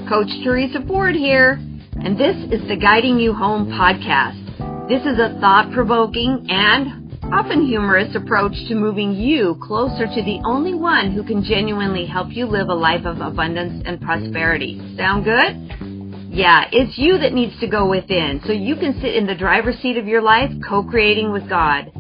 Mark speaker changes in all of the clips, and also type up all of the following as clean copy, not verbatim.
Speaker 1: Coach Teresa Ford here, and this is the Guiding You Home podcast. This is a thought-provoking and often humorous approach to moving you closer to the only one who can genuinely help you live a life of abundance and prosperity. Sound good? Yeah, it's you that needs to go within so you can sit in the driver's seat of your life, co-creating with God.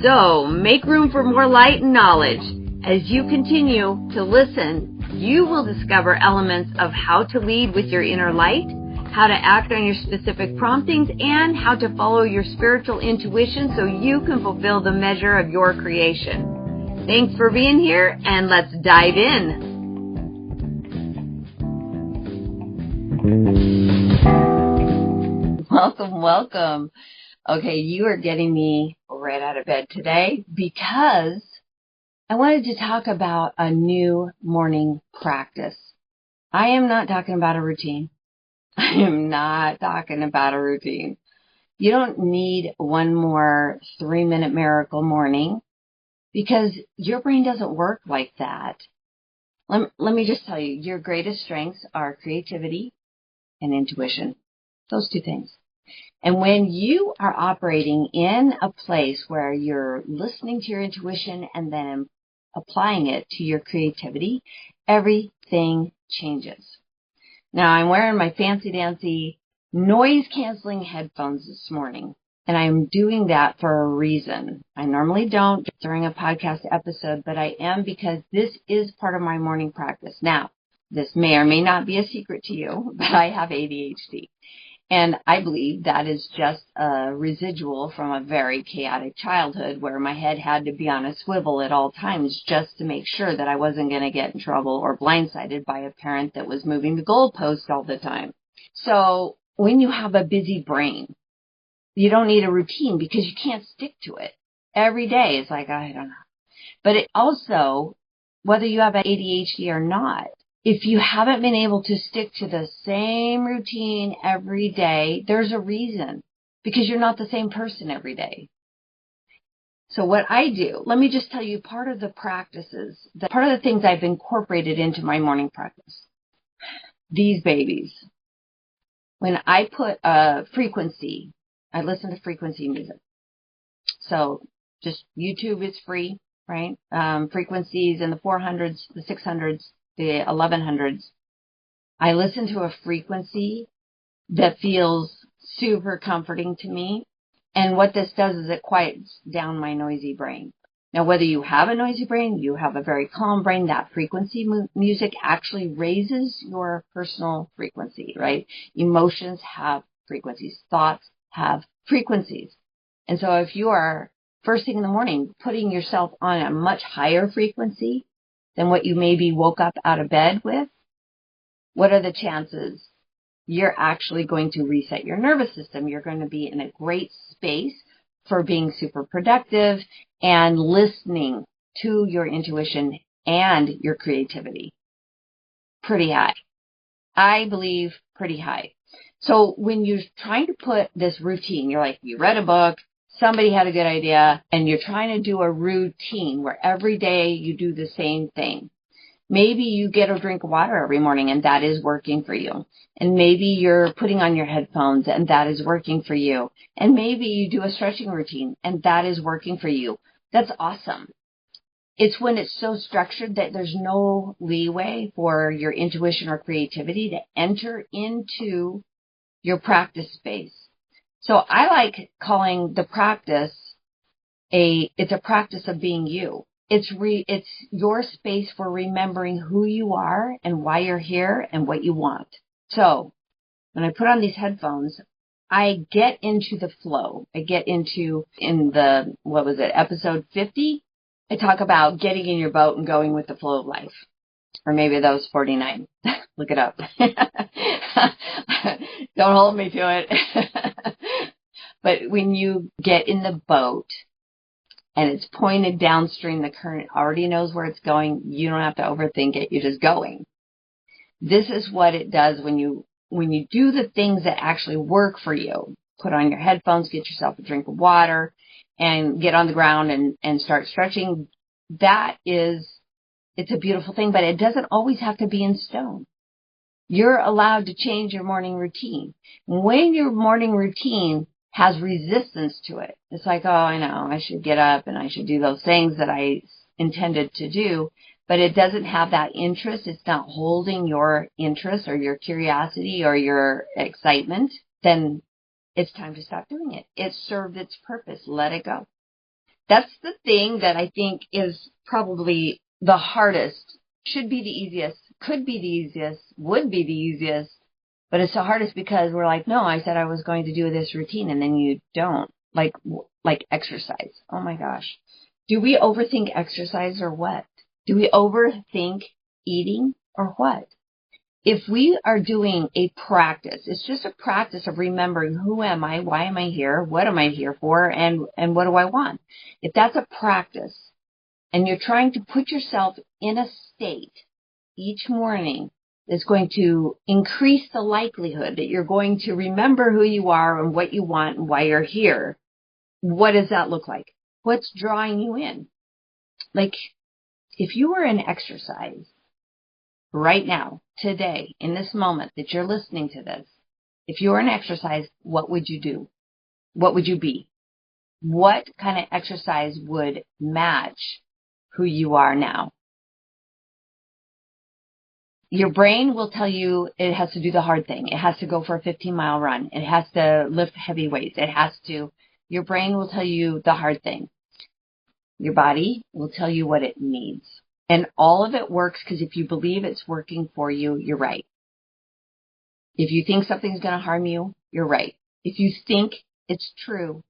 Speaker 1: So make room for more light and knowledge. As you continue to listen, you will discover elements of how to lead with your inner light, how to act on your specific promptings, and how to follow your spiritual intuition so you can fulfill the measure of your creation. Thanks for being here, and let's dive in. Welcome. Okay, you are getting me right out of bed today because I wanted to talk about a new morning practice. I am not talking about a routine. You don't need one more 3-minute miracle morning because your brain doesn't work like that. Let me just tell you, your greatest strengths are creativity and intuition. Those two things. And when you are operating in a place where you're listening to your intuition and then applying it to your creativity, everything changes. Now, I'm wearing my fancy-dancy noise-canceling headphones this morning, and I'm doing that for a reason. I normally don't during a podcast episode, but I am because this is part of my morning practice. Now, this may or may not be a secret to you, but I have ADHD. And I believe that is just a residual from a very chaotic childhood where my head had to be on a swivel at all times just to make sure that I wasn't going to get in trouble or blindsided by a parent that was moving the goalpost all the time. So when you have a busy brain, you don't need a routine because you can't stick to it. Every day it's like, I don't know. But it also, whether you have ADHD or not, if you haven't been able to stick to the same routine every day, there's a reason, because you're not the same person every day. So what I do, let me just tell you part of the practices, part of the things I've incorporated into my morning practice. These babies. When I put a frequency, I listen to frequency music. So just YouTube is free, right? Frequencies in the 400s, the 600s, the 1100s, I listen to a frequency that feels super comforting to me. And what this does is it quiets down my noisy brain. Now, whether you have a noisy brain, you have a very calm brain, that frequency music actually raises your personal frequency, right? Emotions have frequencies. Thoughts have frequencies. And so if you are first thing in the morning putting yourself on a much higher frequency than what you maybe woke up out of bed with, what are the chances you're actually going to reset your nervous system? You're going to be in a great space for being super productive and listening to your intuition and your creativity. Pretty high. I believe pretty high. So when you're trying to put this routine, you're like, you read a book, somebody had a good idea, and you're trying to do a routine where every day you do the same thing. Maybe you get a drink of water every morning, and that is working for you. And maybe you're putting on your headphones, and that is working for you. And maybe you do a stretching routine, and that is working for you. That's awesome. It's when it's so structured that there's no leeway for your intuition or creativity to enter into your practice space. So I like calling the practice it's a practice of being you. It's your space for remembering who you are and why you're here and what you want. So when I put on these headphones, I get into the flow. I get into, episode 50? I talk about getting in your boat and going with the flow of life. Or maybe that was 49. Look it up. Don't hold me to it. But when you get in the boat and it's pointed downstream, the current already knows where it's going. You don't have to overthink it. You're just going. This is what it does when you do the things that actually work for you. Put on your headphones, get yourself a drink of water, and get on the ground and start stretching. It's a beautiful thing, but it doesn't always have to be in stone. You're allowed to change your morning routine. When your morning routine has resistance to it, it's like, oh, I know, I should get up and I should do those things that I intended to do, but it doesn't have that interest. It's not holding your interest or your curiosity or your excitement. Then it's time to stop doing it. It served its purpose. Let it go. That's the thing that I think is probably the hardest, should be the easiest, could be the easiest, would be the easiest, but it's the hardest because we're like, no, I said I was going to do this routine, and then you don't. Like exercise. Oh my gosh. Do we overthink exercise or what? Do we overthink eating or what? If we are doing a practice, it's just a practice of remembering, who am I, why am I here, what am I here for, and what do I want? If that's a practice, and you're trying to put yourself in a state each morning that's going to increase the likelihood that you're going to remember who you are and what you want and why you're here, what does that look like? What's drawing you in? Like, if you were in exercise right now, today, in this moment that you're listening to this, if you were in exercise, what would you do? What would you be? What kind of exercise would match who you are now? Your brain will tell you it has to do the hard thing. It has to go for a 15-mile run. It has to lift heavy weights. Your brain will tell you the hard thing. Your body will tell you what it needs. And all of it works because if you believe it's working for you, you're right. If you think something's going to harm you, you're right. If you think it's true,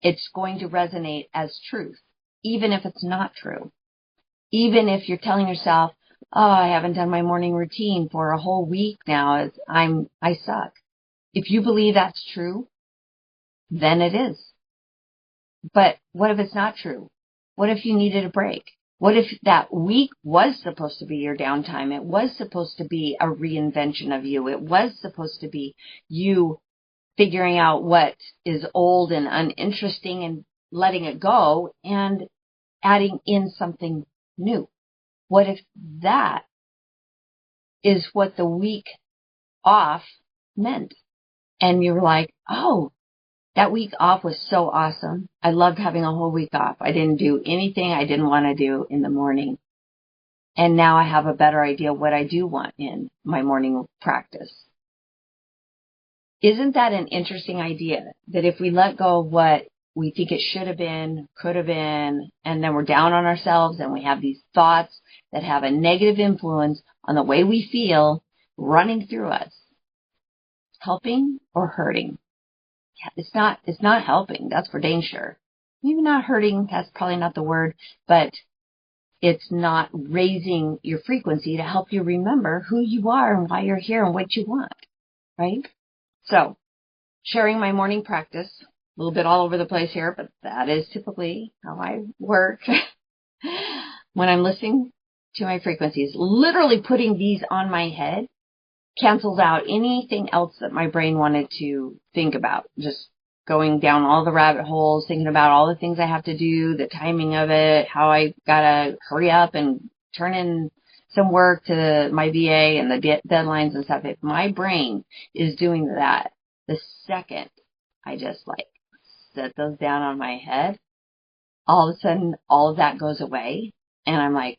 Speaker 1: it's going to resonate as truth, even if it's not true. Even if you're telling yourself, oh, I haven't done my morning routine for a whole week now, I suck. If you believe that's true, then it is. But what if it's not true? What if you needed a break? What if that week was supposed to be your downtime? It was supposed to be a reinvention of you. It was supposed to be you figuring out what is old and uninteresting and letting it go and adding in something new. What if that is what the week off meant? And you were like, oh, that week off was so awesome. I loved having a whole week off. I didn't do anything I didn't want to do in the morning. And now I have a better idea what I do want in my morning practice. Isn't that an interesting idea? That if we let go of what we think it should have been, could have been, and then we're down on ourselves and we have these thoughts that have a negative influence on the way we feel running through us, helping or hurting? It's not helping. That's for dang sure. Maybe not hurting. That's probably not the word, but it's not raising your frequency to help you remember who you are and why you're here and what you want, right? So, sharing my morning practice, a little bit all over the place here, but that is typically how I work. When I'm listening to my frequencies, literally putting these on my head cancels out anything else that my brain wanted to think about. Just going down all the rabbit holes, thinking about all the things I have to do, the timing of it, how I gotta hurry up and turn in some work to my VA and the deadlines and stuff. If my brain is doing that, the second I just like set those down on my head, all of a sudden all of that goes away and I'm like,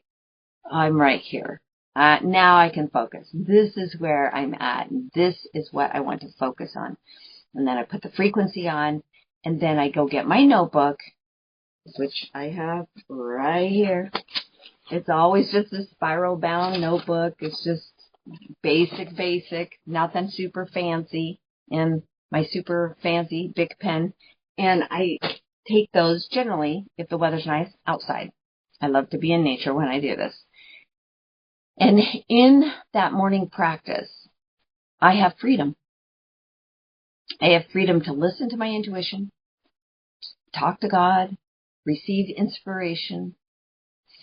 Speaker 1: I'm right here. Now I can focus. This is where I'm at. This is what I want to focus on. And then I put the frequency on, and then I go get my notebook, which I have right here. It's always just a spiral-bound notebook. It's just basic, nothing super fancy, and my super fancy big pen. And I take those generally, if the weather's nice, outside. I love to be in nature when I do this. And in that morning practice, I have freedom. I have freedom to listen to my intuition, talk to God, receive inspiration,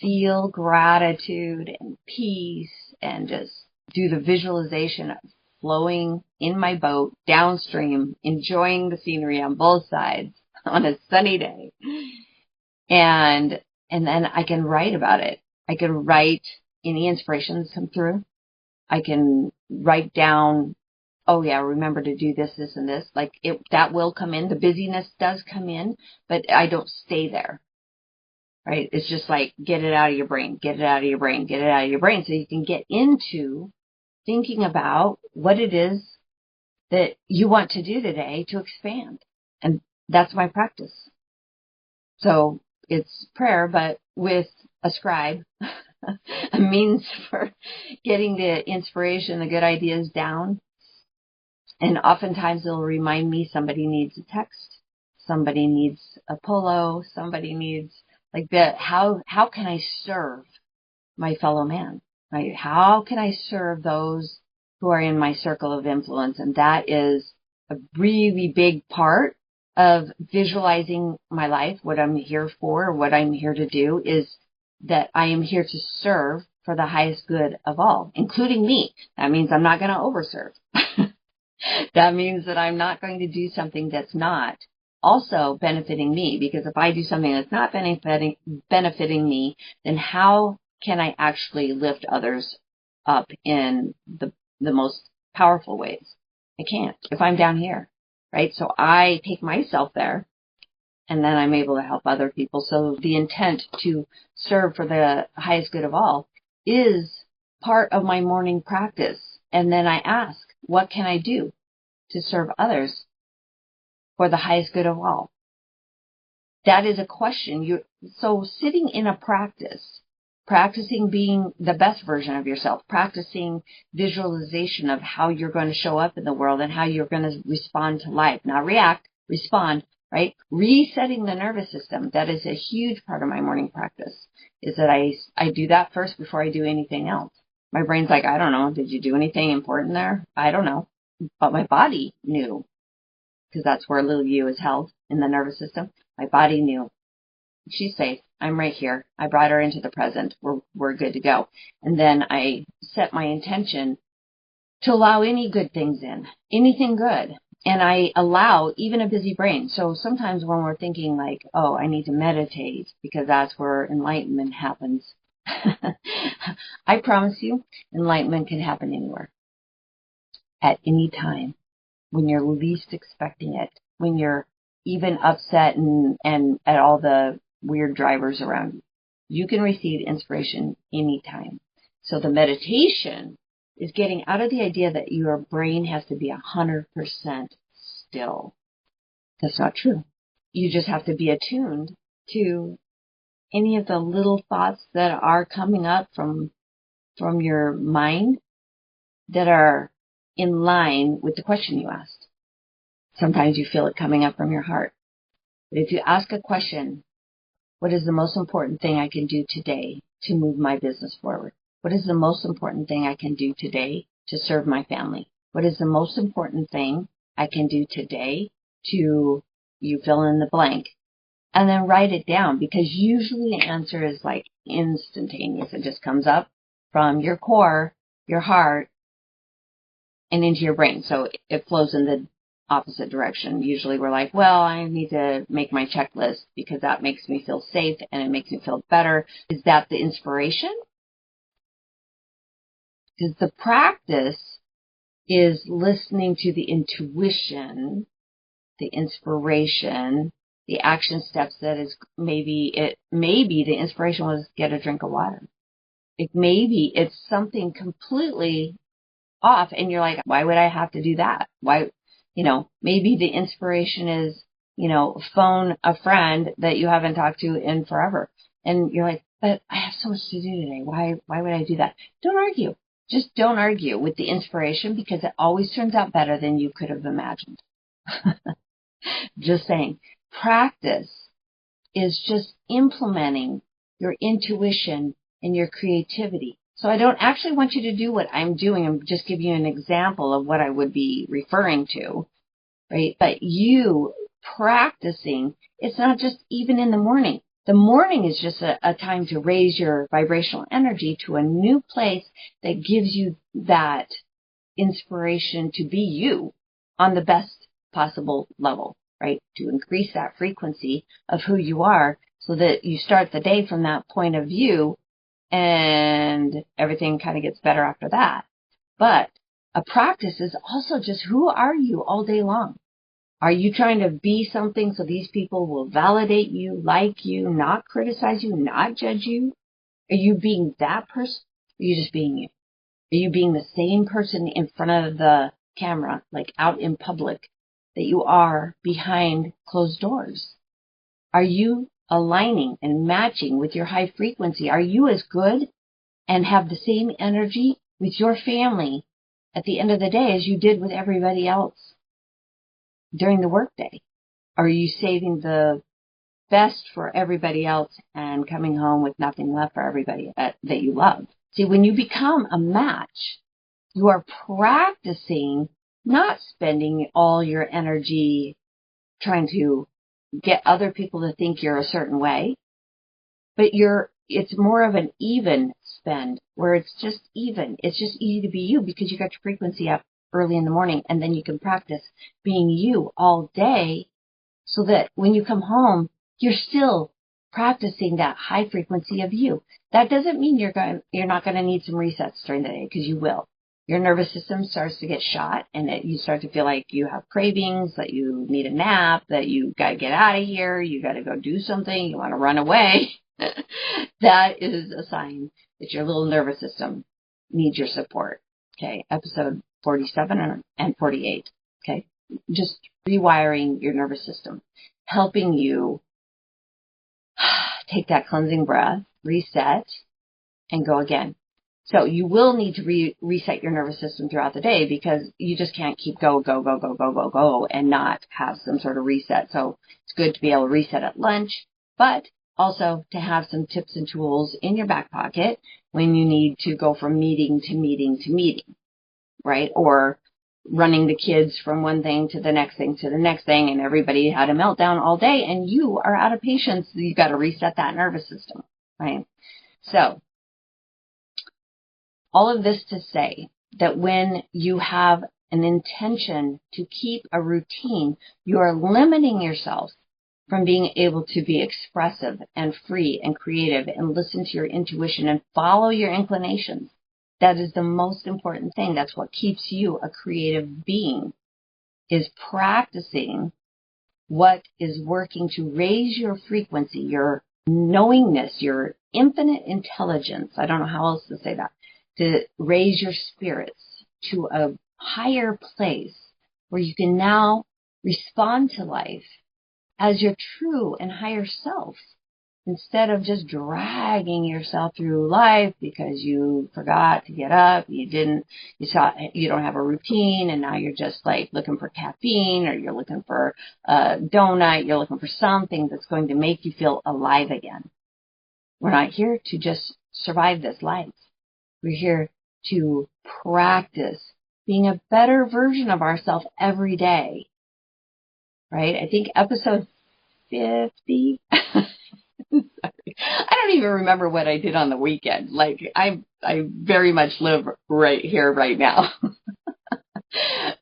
Speaker 1: feel gratitude and peace, and just do the visualization of flowing in my boat downstream, enjoying the scenery on both sides on a sunny day. And then I can write about it. I can write any inspirations come through. I can write down, oh yeah, remember to do this, this, and this. Like that will come in. The busyness does come in, but I don't stay there, right? It's just like, get it out of your brain, get it out of your brain, get it out of your brain. So you can get into thinking about what it is that you want to do today to expand. And that's my practice. So it's prayer, but with a scribe, a means for getting the inspiration, the good ideas down. And oftentimes it'll remind me somebody needs a text, somebody needs a polo, somebody needs like that. How can I serve my fellow man? Right? How can I serve those who are in my circle of influence? And that is a really big part of visualizing my life. What I'm here for, what I'm here to do is that I am here to serve for the highest good of all, including me. That means I'm not going to overserve. That means that I'm not going to do something that's not also benefiting me, because if I do something that's not benefiting me, then how can I actually lift others up in the most powerful ways? I can't if I'm down here, right? So I take myself there, and then I'm able to help other people. So the intent to serve for the highest good of all is part of my morning practice. And then I ask, what can I do to serve others for the highest good of all? That is a question. So sitting in a practice, practicing being the best version of yourself, practicing visualization of how you're going to show up in the world and how you're going to respond to life. Not react, respond, right? Resetting the nervous system. That is a huge part of my morning practice, is that I do that first before I do anything else. My brain's like, I don't know. Did you do anything important there? I don't know. But my body knew, because that's where little you is held in the nervous system. My body knew. She's safe. I'm right here. I brought her into the present. We're good to go. And then I set my intention to allow any good things in, anything good. And I allow even a busy brain. So sometimes when we're thinking like, oh, I need to meditate because that's where enlightenment happens. I promise you, enlightenment can happen anywhere, at any time, when you're least expecting it, when you're even upset and at all the weird drivers around you. You can receive inspiration anytime. So the meditation is getting out of the idea that your brain has to be 100% still. That's not true. You just have to be attuned to any of the little thoughts that are coming up from your mind that are in line with the question you asked. Sometimes you feel it coming up from your heart. But if you ask a question, what is the most important thing I can do today to move my business forward? What is the most important thing I can do today to serve my family? What is the most important thing I can do today to, you fill in the blank, and then write it down, because usually the answer is like instantaneous. It just comes up from your core, your heart, and into your brain. So it flows in the opposite direction. Usually we're like, well, I need to make my checklist because that makes me feel safe and it makes me feel better. Is that the inspiration? Because the practice is listening to the intuition, the inspiration, the action steps. That is maybe the inspiration was get a drink of water. Maybe it's something completely off and you're like, why would I have to do that? Why, maybe the inspiration is, phone a friend that you haven't talked to in forever. And you're like, but I have so much to do today. Why would I do that? Don't argue. Just don't argue with the inspiration, because it always turns out better than you could have imagined. Just saying. Practice is just implementing your intuition and your creativity. So I don't actually want you to do what I'm doing. I'm just giving you an example of what I would be referring to, right? But you practicing, it's not just even in the morning. The morning is just a time to raise your vibrational energy to a new place that gives you that inspiration to be you on the best possible level, right? To increase that frequency of who you are so that you start the day from that point of view and everything kind of gets better after that. But a practice is also just, who are you all day long? Are you trying to be something so these people will validate you, like you, not criticize you, not judge you? Are you being that person? Or are you just being you? Are you being the same person in front of the camera, like out in public, that you are behind closed doors? Are you aligning and matching with your high frequency? Are you as good and have the same energy with your family at the end of the day as you did with everybody else during the workday? Are you saving the best for everybody else and coming home with nothing left for everybody that you love? See, when you become a match, you are practicing not spending all your energy trying to get other people to think you're a certain way, but it's more of an even spend where it's just even. It's just easy to be you because you got your frequency up early in the morning, and then you can practice being you all day so that when you come home, you're still practicing that high frequency of you. That doesn't mean you're not going to need some resets during the day, because you will. Your nervous system starts to get shot, and you start to feel like you have cravings, that you need a nap, that you got to get out of here, you got to go do something, you want to run away. That is a sign that your little nervous system needs your support. Okay, episode 47 and 48. Okay, just rewiring your nervous system, helping you take that cleansing breath, reset, and go again. So you will need to reset your nervous system throughout the day, because you just can't keep go and not have some sort of reset. So it's good to be able to reset at lunch, but also to have some tips and tools in your back pocket when you need to go from meeting to meeting to meeting, right? Or running the kids from one thing to the next thing to the next thing, and everybody had a meltdown all day, and you are out of patience. So you've got to reset that nervous system, right? So all of this to say that when you have an intention to keep a routine, you are limiting yourself from being able to be expressive and free and creative and listen to your intuition and follow your inclinations. That is the most important thing. That's what keeps you a creative being, is practicing what is working to raise your frequency, your knowingness, your infinite intelligence. I don't know how else to say that. To raise your spirits to a higher place where you can now respond to life as your true and higher self, instead of just dragging yourself through life because you forgot to get up, you don't have a routine, and now you're just like looking for caffeine, or you're looking for a donut, you're looking for something that's going to make you feel alive again. We're not here to just survive this life. We're here to practice being a better version of ourselves every day, right? I think episode 50. I don't even remember what I did on the weekend. Like, I very much live right here, right now.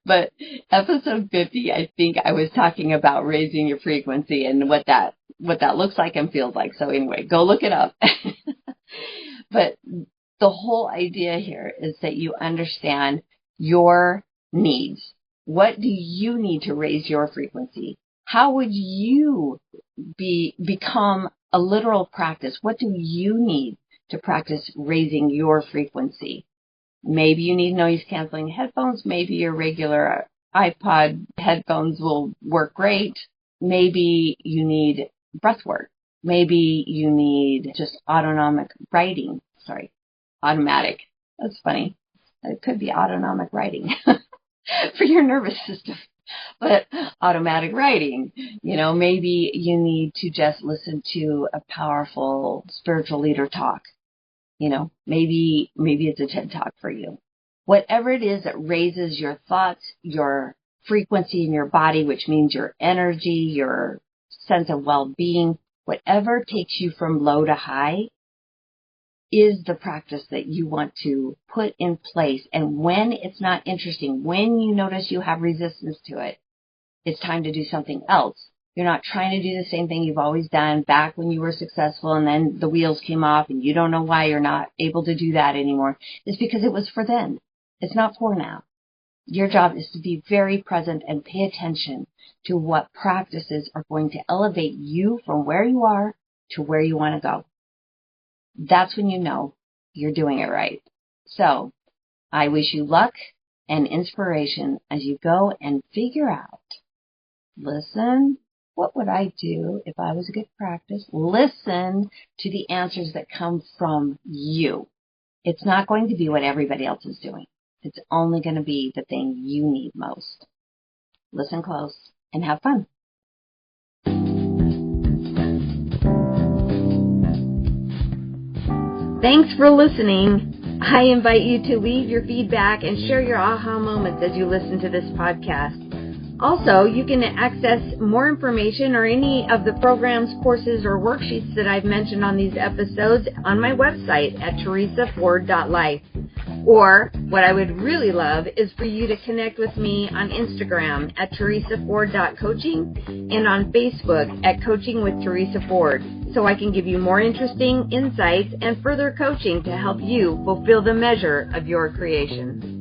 Speaker 1: But episode 50, I think I was talking about raising your frequency and what that looks like and feels like. So anyway, go look it up. But the whole idea here is that you understand your needs. What do you need to raise your frequency? How would you become a literal practice? What do you need to practice raising your frequency? Maybe you need noise-canceling headphones. Maybe your regular iPod headphones will work great. Maybe you need breath work. Maybe you need just autonomic writing. Automatic. That's funny. It could be autonomic writing for your nervous system. But automatic writing, maybe you need to just listen to a powerful spiritual leader talk. Maybe it's a TED Talk for you. Whatever it is that raises your thoughts, your frequency in your body, which means your energy, your sense of well-being, whatever takes you from low to high, is the practice that you want to put in place. And when it's not interesting, when you notice you have resistance to it, it's time to do something else. You're not trying to do the same thing you've always done back when you were successful and then the wheels came off and you don't know why you're not able to do that anymore. It's because it was for then. It's not for now. Your job is to be very present and pay attention to what practices are going to elevate you from where you are to where you want to go. That's when you know you're doing it right. So I wish you luck and inspiration as you go and figure out. Listen, what would I do if I was a good practice? Listen to the answers that come from you. It's not going to be what everybody else is doing. It's only going to be the thing you need most. Listen close and have fun. Thanks for listening. I invite you to leave your feedback and share your aha moments as you listen to this podcast. Also, you can access more information or any of the programs, courses, or worksheets that I've mentioned on these episodes on my website at teresaford.life. Or what I would really love is for you to connect with me on Instagram at teresaford.coaching and on Facebook at Coaching with Teresa Ford, so I can give you more interesting insights and further coaching to help you fulfill the measure of your creation.